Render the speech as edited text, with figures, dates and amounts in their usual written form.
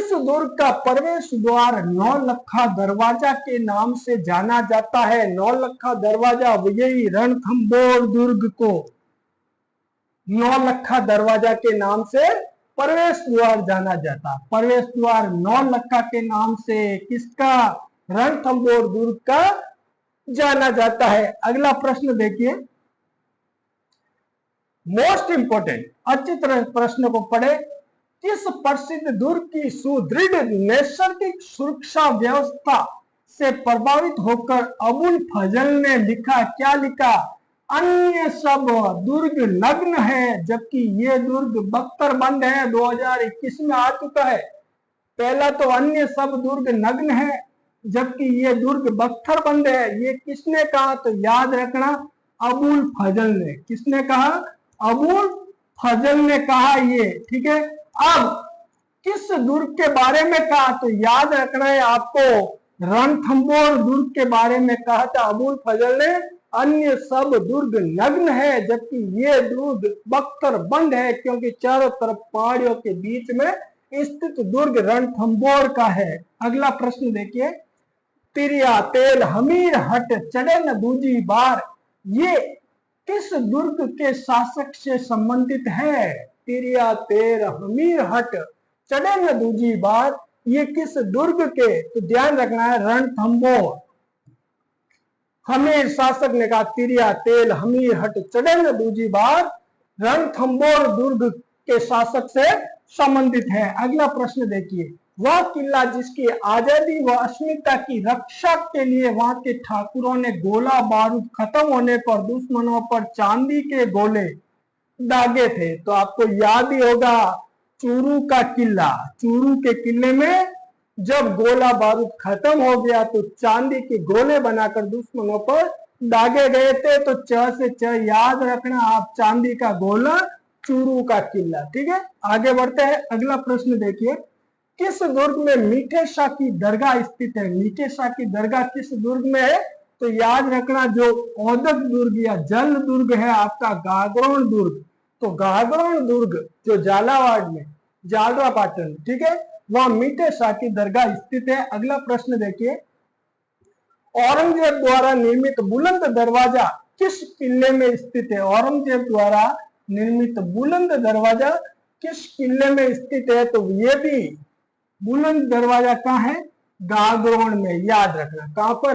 किस दुर्ग का प्रवेश द्वार नौलखा दरवाजा के नाम से जाना जाता है? नौलखा दरवाजा, यही रणथंभौर दुर्ग को नौलखा दरवाजा के नाम से प्रवेश द्वार जाना जाता है। प्रवेश द्वार नौलखा के नाम से किसका? रणथंभौर दुर्ग का जाना जाता है। अगला प्रश्न देखिए, मोस्ट इंपोर्टेंट, अच्छी तरह प्रश्न को पढ़े। किस प्रसिद्ध दुर्ग की सुदृढ़ नैसर्गिक सुरक्षा व्यवस्था से प्रभावित होकर अबुल फजल ने लिखा? क्या लिखा? अन्य सब दुर्ग नग्न है जबकि ये दुर्ग बख्तरबंद है। 2021 में आ चुका है। पहला तो अन्य सब दुर्ग नग्न है जबकि ये दुर्ग बख्तरबंद है, ये किसने कहा? तो याद रखना, अबुल फजल ने। किसने कहा? अबुल फजल ने कहा ये, ठीक है। अब किस दुर्ग के बारे में कहा? तो याद रखना है आपको, रणथंभौर दुर्ग के बारे में कहा था अबुल फजल ने। अन्य सब दुर्ग नग्न है जबकि ये दुर्ग बख्तरबंद है, क्योंकि चारों तरफ पहाड़ियों के बीच में स्थित दुर्ग रणथंभौर का है। अगला प्रश्न देखिए, तिरिया तेल हमीर हट चढ़े न दूजी बार, ये किस दुर्ग के शासक से संबंधित है? तिरिया तेल हमीर हट चढ़े न दूजी बार, ये किस दुर्ग के? तो ध्यान रखना है, रणथंभौर। हमीर शासक ने कहा तिरिया तेल हमीर हट चढ़े न दूजी बार, रणथंभौर दुर्ग के शासक से संबंधित है। अगला प्रश्न देखिए, वह किला जिसकी आजादी व अस्मिता की रक्षा के लिए वहां के ठाकुरों ने गोला बारूद खत्म होने पर दुश्मनों पर चांदी के गोले दागे थे। तो आपको याद ही होगा, चूरू का किला। चूरू के किले में जब गोला बारूद खत्म हो गया तो चांदी के गोले बनाकर दुश्मनों पर दागे गए थे। तो च से च याद रखना आप, चांदी का गोला, चूरू का किला, ठीक है। आगे बढ़ते हैं, अगला प्रश्न देखिए, किस दुर्ग में मीठे शाह की दरगाह स्थित है? मीठे शाह की दरगाह किस दुर्ग में है? तो याद रखना, जो औदक दुर्ग या जल दुर्ग है आपका गागरोन दुर्ग। तो गागरोन दुर्ग जो झालावाड़ में, झालरापाटन, ठीक है, वहां मीठे शाह की दरगाह स्थित है। अगला प्रश्न देखिए, औरंगजेब द्वारा निर्मित बुलंद दरवाजा किस किले में स्थित है? औरंगजेब द्वारा निर्मित बुलंद दरवाजा किस किले में स्थित है? तो ये भी बुलंद दरवाजा कहाँ है? गागरोन में। याद रखना, कहां पर?